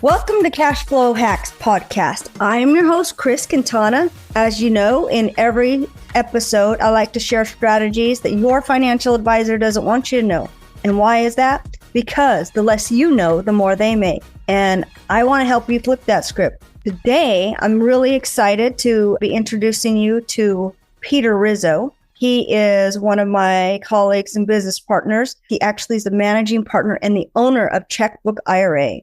Welcome to Cash Flow Hacks Podcast. I am your host, Chris Quintana. As you know, in every episode, I like to share strategies that your financial advisor doesn't want you to know. And why is that? Because the less you know, the more they make. And I want to help you flip that script. Today, I'm really excited to be introducing you to Peter Rizo. He is one of my colleagues and business partners. He actually is the managing partner and the owner of Checkbook IRA.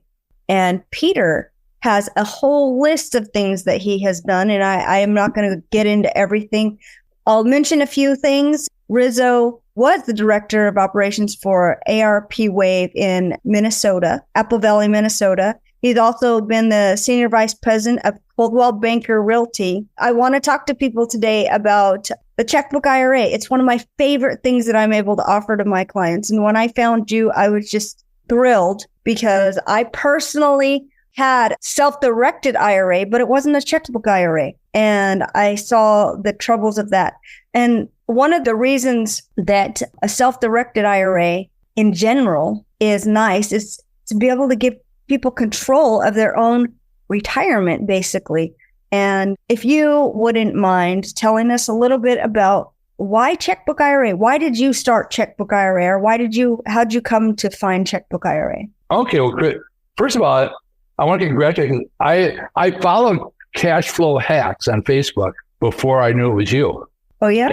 And Peter has a whole list of things that he has done, and I am not going to get into everything. I'll mention a few things. Rizo was the director of operations for ARP Wave in Minnesota, Apple Valley, Minnesota. He's also been the senior vice president of Coldwell Banker Realty. I want to talk to people today about the Checkbook IRA. It's one of my favorite things that I'm able to offer to my clients. And when I found you, I was just thrilled because I personally had Self-Directed IRA, but it wasn't a Checkbook IRA. And I saw the troubles of that. And one of the reasons that a Self-Directed IRA in general is nice is to be able to give people control of their own retirement, basically. And if you wouldn't mind telling us a little bit about why Checkbook IRA? Why did you start Checkbook IRA? Or how'd you come to find Checkbook IRA? Okay, well, Chris, first of all, I want to congratulate you. I followed Cash Flow Hacks on Facebook before I knew it was you. Oh, yeah?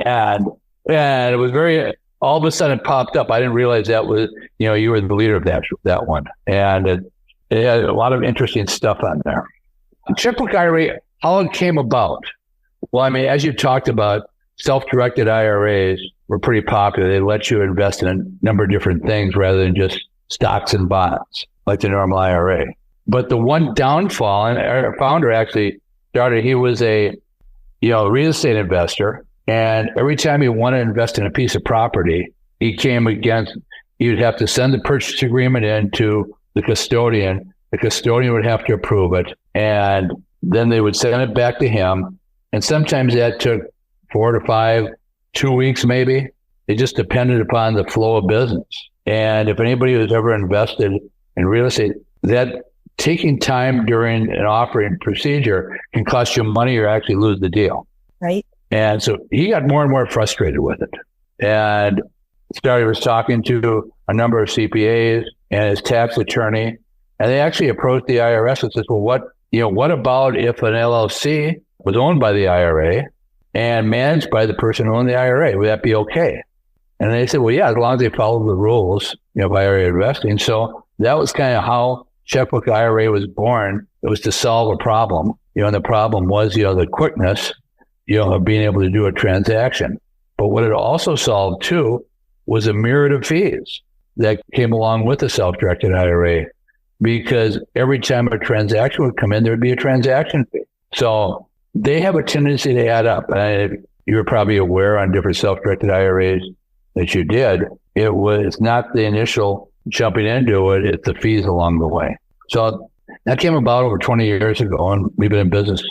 And it was all of a sudden it popped up. I didn't realize that was, you were the leader of that one. And it had a lot of interesting stuff on there. Checkbook IRA, how it came about? Well, I mean, as you talked about, self-directed IRAs were pretty popular. They let you invest in a number of different things rather than just stocks and bonds like the normal IRA. But the one downfall, and our founder actually started, he was a real estate investor. And every time he wanted to invest in a piece of property, he would have to send the purchase agreement in to the custodian. The custodian would have to approve it. And then they would send it back to him. And sometimes that took 4 to 5, 2 weeks maybe. It just depended upon the flow of business. And if anybody who's ever invested in real estate, that taking time during an offering procedure can cost you money or actually lose the deal. Right. And so he got more and more frustrated with it. And was talking to a number of CPAs and his tax attorney. And they actually approached the IRS and says, well, what about if an LLC was owned by the IRA and managed by the person who owned the IRA? Would that be okay? And they said, well, yeah, as long as they follow the rules, of IRA investing. So that was kind of how Checkbook IRA was born. It was to solve a problem, and the problem was, the quickness, of being able to do a transaction. But what it also solved too was a myriad of fees that came along with the self-directed IRA, because every time a transaction would come in, there'd be a transaction fee. So they have a tendency to add up. And you're probably aware on different self-directed IRAs that you did, it was not the initial jumping into it, it's the fees along the way. So that came about over 20 years ago, and we've been in business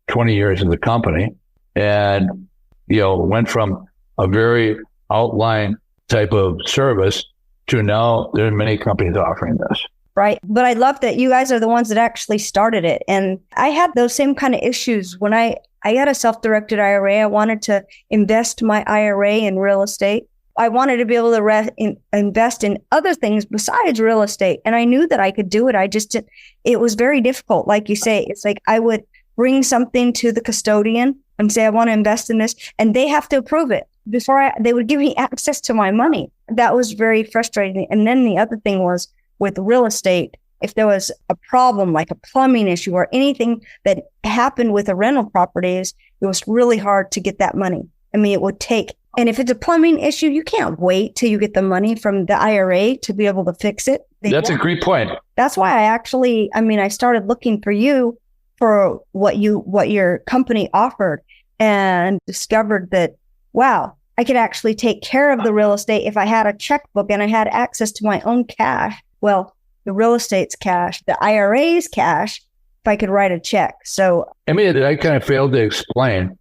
20 years as a company, and, went from a very outline type of service to now there are many companies offering this. Right. But I love that you guys are the ones that actually started it. And I had those same kind of issues when I got a self-directed IRA. I wanted to invest my IRA in real estate. I wanted to be able to invest in other things besides real estate. And I knew that I could do it. It was very difficult. Like you say, it's like I would bring something to the custodian and say, I want to invest in this. And they have to approve it before they would give me access to my money. That was very frustrating. And then the other thing was, with real estate, if there was a problem like a plumbing issue or anything that happened with the rental properties, it was really hard to get that money. I mean, it would take, and if it's a plumbing issue, you can't wait till you get the money from the IRA to be able to fix it. That's a great point. That's why I started looking for you for what your company offered, and discovered that, wow, I could actually take care of the real estate if I had a checkbook and I had access to my own cash. Well, the real estate's cash, the IRA's cash, if I could write a check. So, I mean, I kind of failed to explain.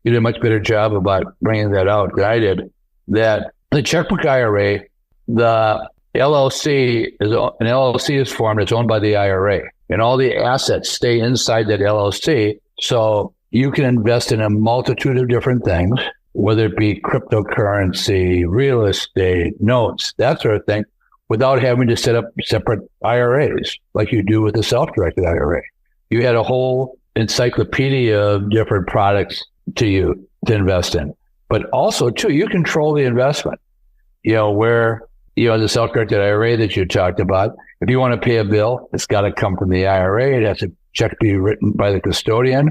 You did a much better job about bringing that out than I did. That the Checkbook IRA, the LLC is formed. It's owned by the IRA, and all the assets stay inside that LLC. So you can invest in a multitude of different things, whether it be cryptocurrency, real estate, notes, that sort of thing, without having to set up separate IRAs like you do with the self-directed IRA. You had a whole encyclopedia of different products to invest in. But also, too, you control the investment. Where, the self-directed IRA that you talked about, if you want to pay a bill, it's got to come from the IRA. It has a check be written by the custodian.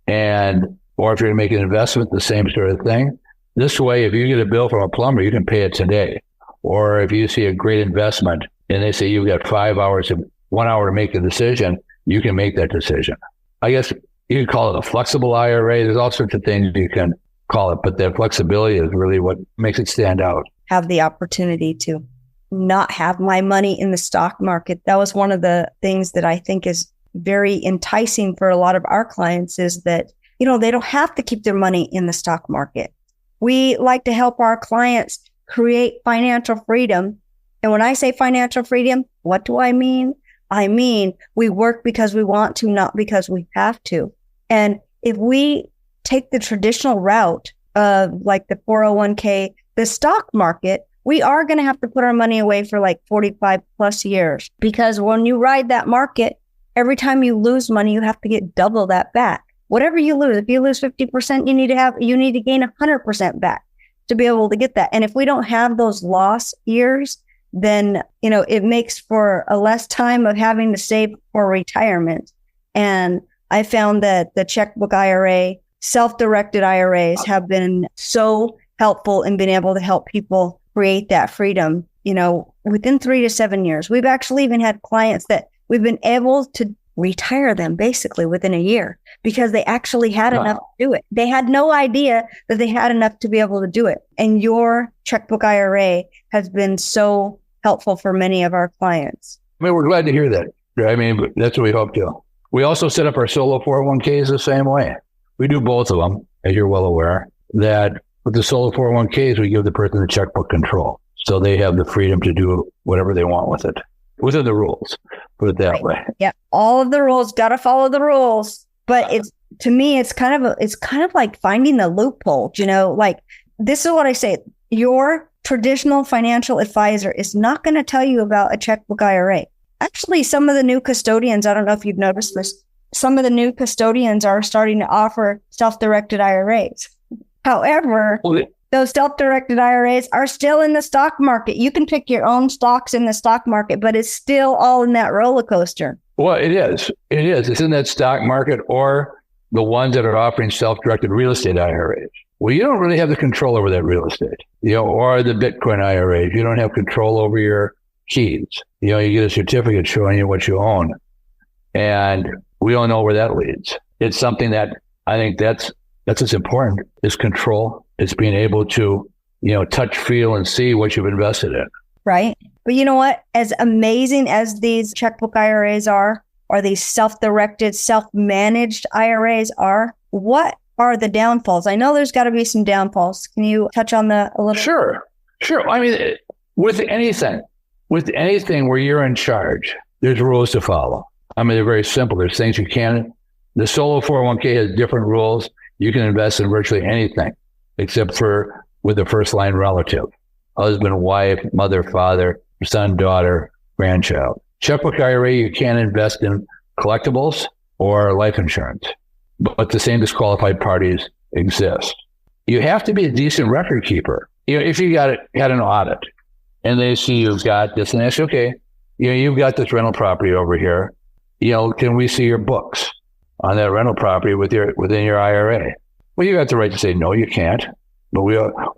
Or if you're going to make an investment, the same sort of thing. This way, if you get a bill from a plumber, you can pay it today. Or if you see a great investment and they say you've got 1 hour to make a decision, you can make that decision. I guess you can call it a flexible IRA. There's all sorts of things you can call it, but that flexibility is really what makes it stand out. Have the opportunity to not have my money in the stock market. That was one of the things that I think is very enticing for a lot of our clients, is that, they don't have to keep their money in the stock market. We like to help our clients create financial freedom. And when I say financial freedom, what do I mean? I mean, we work because we want to, not because we have to. And if we take the traditional route of like the 401k, the stock market, we are going to have to put our money away for like 45 plus years, because when you ride that market, every time you lose money, you have to get double that back. Whatever you lose, if you lose 50%, you need to gain 100% back to be able to get that. And if we don't have those loss years, then, it makes for a less time of having to save for retirement. And I found that the Checkbook IRA, self-directed IRAs have been so helpful in being able to help people create that freedom, within 3 to 7 years. We've actually even had clients that we've been able to retire them basically within a year because they actually had enough to do it. They had no idea that they had enough to be able to do it. And your Checkbook IRA has been so helpful for many of our clients. We're glad to hear that. That's what we hope to. We also set up our solo 401ks the same way. We do both of them, as you're well aware, that with the solo 401ks, we give the person the checkbook control. So they have the freedom to do whatever they want with it, within the rules, put it that way. Yeah. All of the rules, got to follow the rules. But to me, it's kind of like finding the loophole, like this is what I say. Your traditional financial advisor is not going to tell you about a checkbook IRA. Actually, some of the new custodians, I don't know if you've noticed this, some of the new custodians are starting to offer self-directed IRAs. However, those self-directed IRAs are still in the stock market. You can pick your own stocks in the stock market, but it's still all in that roller coaster. Well, it is. It's in that stock market, or the ones that are offering self-directed real estate IRAs. Well, you don't really have the control over that real estate, or the Bitcoin IRAs. You don't have control over your keys. You get a certificate showing you what you own. And we all know where that leads. It's something that I think that's what's important, is control. It's being able to, touch, feel, and see what you've invested in. Right. But you know what? As amazing as these checkbook IRAs are, or these self-directed, self-managed IRAs are, what are the downfalls? I know there's got to be some downfalls. Can you touch on that a little? Sure. With anything where you're in charge, there's rules to follow. They're very simple. There's things you can't. The solo 401k has different rules. You can invest in virtually anything except for with a first line relative, husband, wife, mother, father, son, daughter, grandchild. Checkbook IRA, you can't invest in collectibles or life insurance, but the same disqualified parties exist. You have to be a decent record keeper. If you had an audit and they see you've got this, and they say, okay, you've got this rental property over here. Can we see your books on that rental property within your IRA? Well, you have the right to say, no, you can't. But we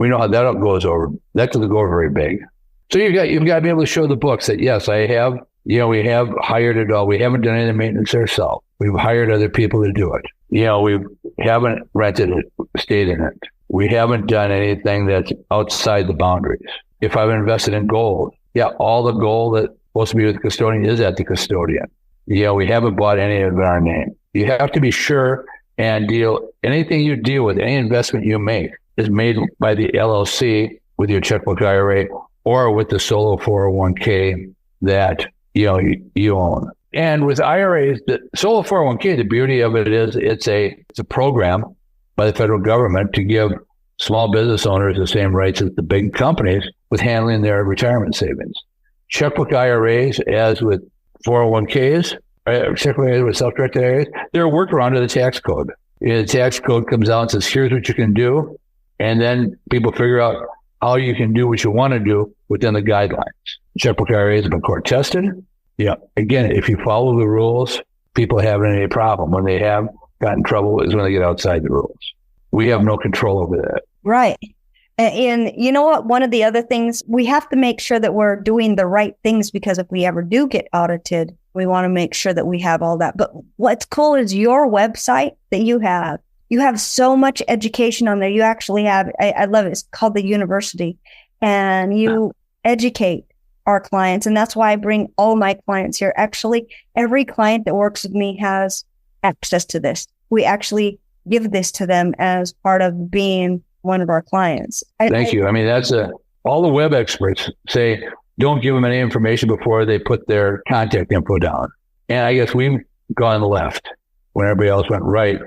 know how that goes over. That doesn't go over very big. So you've got to be able to show the books that, yes, I have, we have hired it all. We haven't done any maintenance ourselves. We've hired other people to do it. We haven't rented it, stayed in it. We haven't done anything that's outside the boundaries. If I've invested in gold, all the gold that's supposed to be with the custodian is at the custodian. We haven't bought any of it in our name. You have to be sure and anything you deal with, any investment you make is made by the LLC with your checkbook IRA or with the solo 401k that you own. And with IRAs, the solo 401k, the beauty of it is it's a program by the federal government to give small business owners the same rights as the big companies with handling their retirement savings. Checkbook IRAs, as with 401ks, Checkbook IRAs with self-directed IRAs, they're a workaround of the tax code. The tax code comes out and says, here's what you can do. And then people figure out how you can do what you want to do within the guidelines. Checkbook IRAs have been court tested. Again, if you follow the rules, people haven't any problem. When they have gotten in trouble is when they get outside the rules. We have no control over that. Right. And you know what? One of the other things, we have to make sure that we're doing the right things, because if we ever do get audited, we want to make sure that we have all that. But what's cool is your website that you have. You have so much education on there. You actually have, I love it. It's called the University, and you educate our clients. And that's why I bring all my clients here. Actually, every client that works with me has access to this. We actually give this to them as part of being one of our clients. Thank you. I mean, that's all the web experts say, don't give them any information before they put their contact info down. And I guess we've gone left when everybody else went right.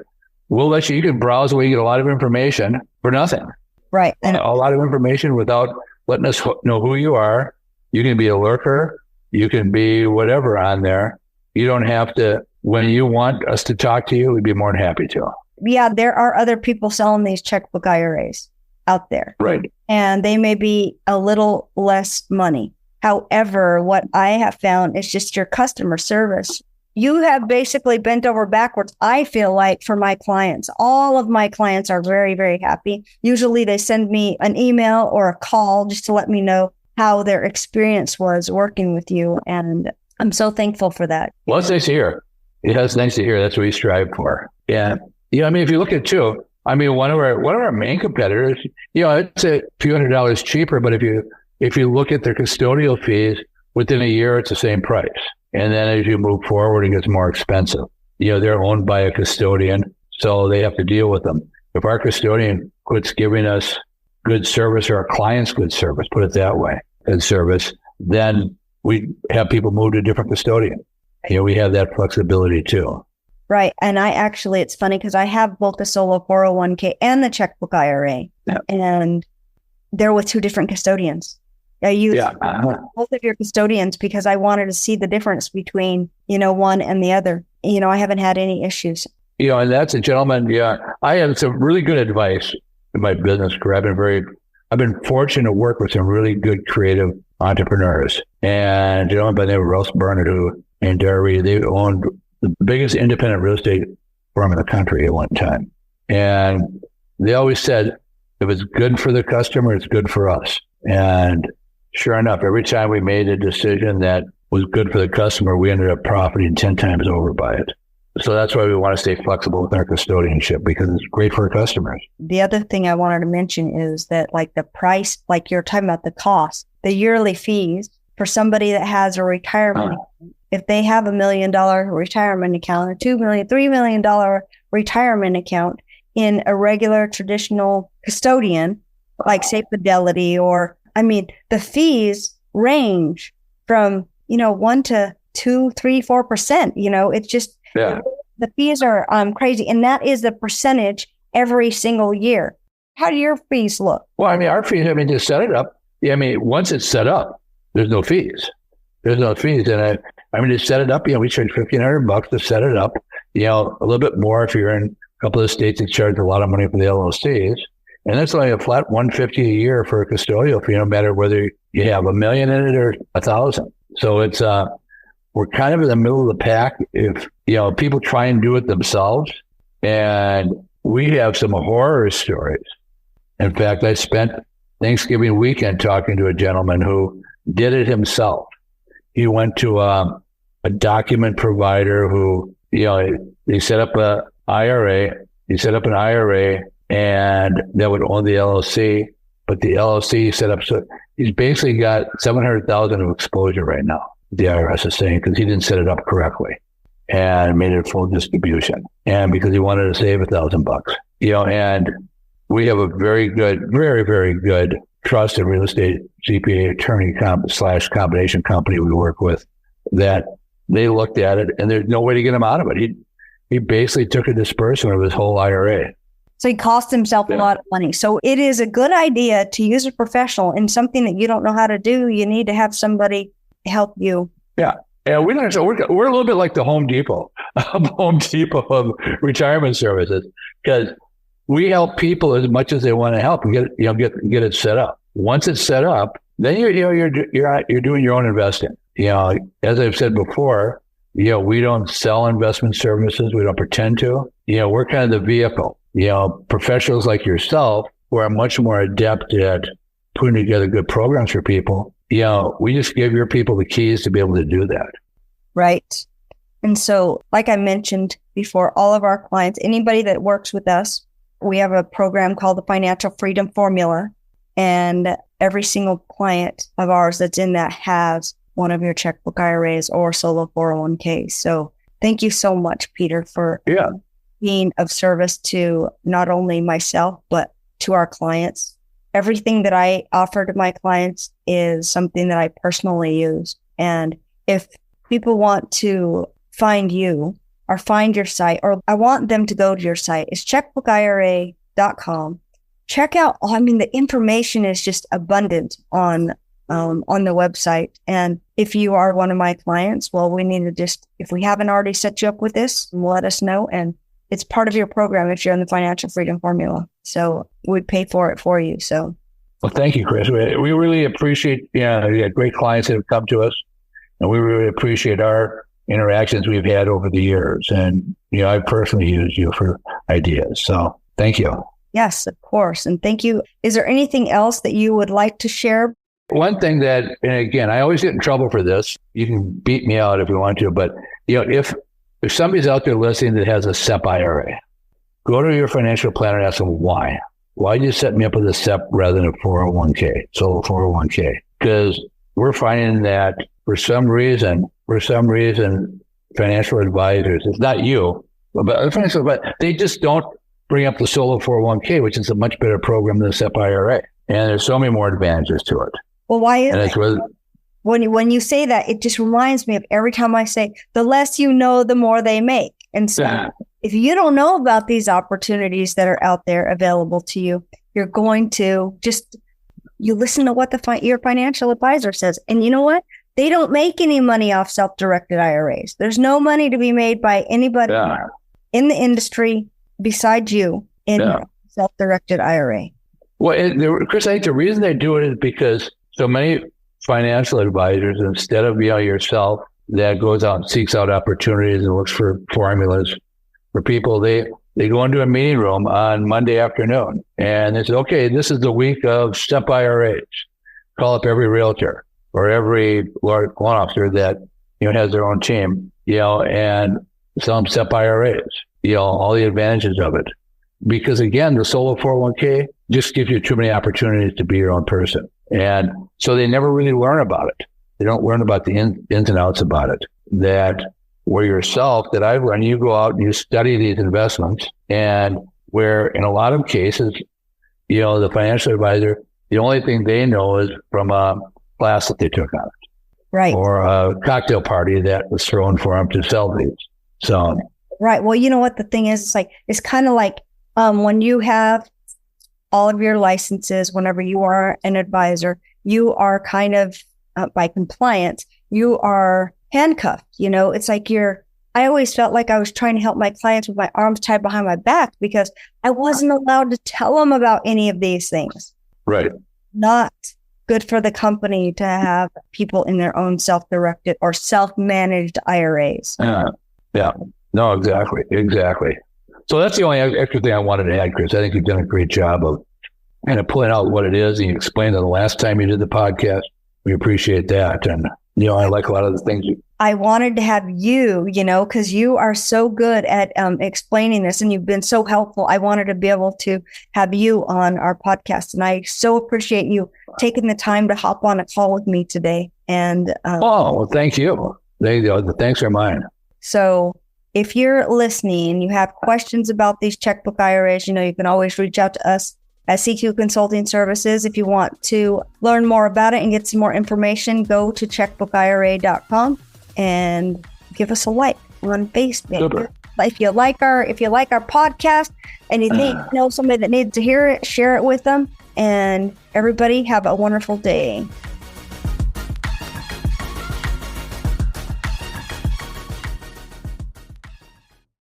We'll let you can browse where you get a lot of information for nothing. Right. And a lot of information without letting us know who you are. You can be a lurker. You can be whatever on there. You don't have to, when you want us to talk to you, we'd be more than happy to. Yeah, there are other people selling these checkbook IRAs out there. Right. And they may be a little less money. However, what I have found is just your customer service. You have basically bent over backwards, I feel like, for my clients. All of my clients are very, very happy. Usually they send me an email or a call just to let me know how their experience was working with you. And I'm so thankful for that. Well, it's nice to hear. It's nice to hear. That's what we strive for. Yeah. I mean, if you look at too, I mean, one of our main competitors, it's a few $100 cheaper, but if you look at their custodial fees, within a year, it's the same price. And then as you move forward, it gets more expensive. They're owned by a custodian, so they have to deal with them. If our custodian quits giving us good service, or our clients good service, put it that way, good service, then we have people move to a different custodian. We have that flexibility too. Right. And it's funny because I have both the solo 401k and the checkbook IRA, and they're with two different custodians. I use both of your custodians because I wanted to see the difference between, one and the other. I haven't had any issues. And that's a gentleman. Yeah. I have some really good advice in my business career. I've been fortunate to work with some really good creative entrepreneurs, and a gentleman by the name of Russ Bernard, who in Derry, they owned the biggest independent real estate firm in the country at one time. And they always said, if it's good for the customer, it's good for us. And sure enough, every time we made a decision that was good for the customer, we ended up profiting 10 times over by it. So that's why we want to stay flexible with our custodianship, because it's great for our customers. The other thing I wanted to mention is that, like, the price, like you're talking about the cost, the yearly fees for somebody that has a retirement account, if they have $1 million retirement account, a $2 million, $3 million retirement account in a regular traditional custodian, like say Fidelity, the fees range from, 1 to 2, 3, 4%. It's just, the fees are crazy. And that is the percentage every single year. How do your fees look? Well, our fees, to set it up. Once it's set up, there's no fees. There's no fees. And to set it up, we charge $1,500 to set it up. A little bit more if you're in a couple of states that charge a lot of money for the LLCs. And that's only a flat $150 a year for a custodial fee, no matter whether you have $1 million in it or 1,000. So it's we're kind of in the middle of the pack. If people try and do it themselves, and we have some horror stories. In fact, I spent Thanksgiving weekend talking to a gentleman who did it himself. He went to a document provider who, they set up an IRA. He set up an IRA, and that would own the LLC. But the LLC set up, so he's basically got $700,000 of exposure right now. The IRS is saying, because he didn't set it up correctly and made it a full distribution, and because he wanted to save $1,000, and we have a very good, very, very good trust and real estate CPA attorney / combination company we work with, that they looked at it and there's no way to get him out of it. He basically took a disbursement of his whole IRA. So he cost himself a lot of money. So it is a good idea to use a professional in something that you don't know how to do. You need to have somebody help you. Yeah. And we're a little bit like the Home Depot of retirement services, because we help people as much as they want to help and get it set up. Once it's set up, then you're doing your own investing. As I've said before, we don't sell investment services. We don't pretend to. We're kind of the vehicle. Professionals like yourself who are much more adept at putting together good programs for people. We just give your people the keys to be able to do that. Right. And so, like I mentioned before, all of our clients, anybody that works with us, we have a program called the Financial Freedom Formula. And every single client of ours that's in that has one of your checkbook IRAs or solo 401ks. So thank you so much, Peter, for being of service to not only myself, but to our clients. Everything that I offer to my clients is something that I personally use. And if people want to find you or find your site, or I want them to go to your site, it's checkbookira.com. Check out, the information is just abundant on the website. And if you are one of my clients, well, we need to if we haven't already set you up with this, let us know. And it's part of your program if you're in the Financial Freedom Formula. So we'd pay for it for you. So, well, thank you, Chris. We really appreciate, we had great clients that have come to us, and we really appreciate our interactions we've had over the years. And, I personally use you for ideas. So thank you. Yes, of course. And thank you. Is there anything else that you would like to share? One thing that, and again, I always get in trouble for this. You can beat me out if you want to, but if somebody's out there listening that has a SEP IRA, go to your financial planner and ask them why. Why did you set me up with a SEP rather than a 401k, solo 401k? Because we're finding that for some reason, financial advisors, it's not you, but they just don't bring up the solo 401k, which is a much better program than the SEP IRA. And there's so many more advantages to it. Well, why is it? When you say that, it just reminds me of every time I say, the less you know, the more they make. And so if you don't know about these opportunities that are out there available to you, you're going to you listen to what your financial advisor says. And you know what? They don't make any money off self-directed IRAs. There's no money to be made by anybody in the industry besides you in self-directed IRA. Well, Chris, I think the reason they do it is because so many financial advisors, instead of yourself that goes out and seeks out opportunities and looks for formulas for people, they go into a meeting room on Monday afternoon and they say, okay, this is the week of SEP IRAs. Call up every realtor or every loan officer that has their own team, and sell them SEP IRAs, all the advantages of it. Because again, the solo 401k just gives you too many opportunities to be your own person. And so they never really learn about it. They don't learn about the ins and outs about it. That where yourself, that I've learned, you go out and you study these investments, and where in a lot of cases, the financial advisor, the only thing they know is from a class that they took on it. Right. Or a cocktail party that was thrown for them to sell these. So. Right. Well, you know what the thing is? It's kind of like when you have all of your licenses, whenever you are an advisor, you are kind of, by compliance, you are handcuffed. It's like I always felt like I was trying to help my clients with my arms tied behind my back because I wasn't allowed to tell them about any of these things. Right. Not good for the company to have people in their own self-directed or self-managed IRAs. Yeah. No, exactly. So that's the only extra thing I wanted to add, Chris. I think you've done a great job of kind of pulling out what it is, and you explained it the last time you did the podcast. We appreciate that. And, I like a lot of the things. I wanted to have you, because you are so good at explaining this and you've been so helpful. I wanted to be able to have you on our podcast. And I so appreciate you taking the time to hop on a call with me today. And thank you. The thanks are mine. So if you're listening and you have questions about these checkbook IRAs, you can always reach out to us at CQ Consulting Services. If you want to learn more about it and get some more information, go to checkbookira.com and give us a like on Facebook. Super. If you like our podcast and you think you know somebody that needs to hear it, share it with them. And everybody have a wonderful day.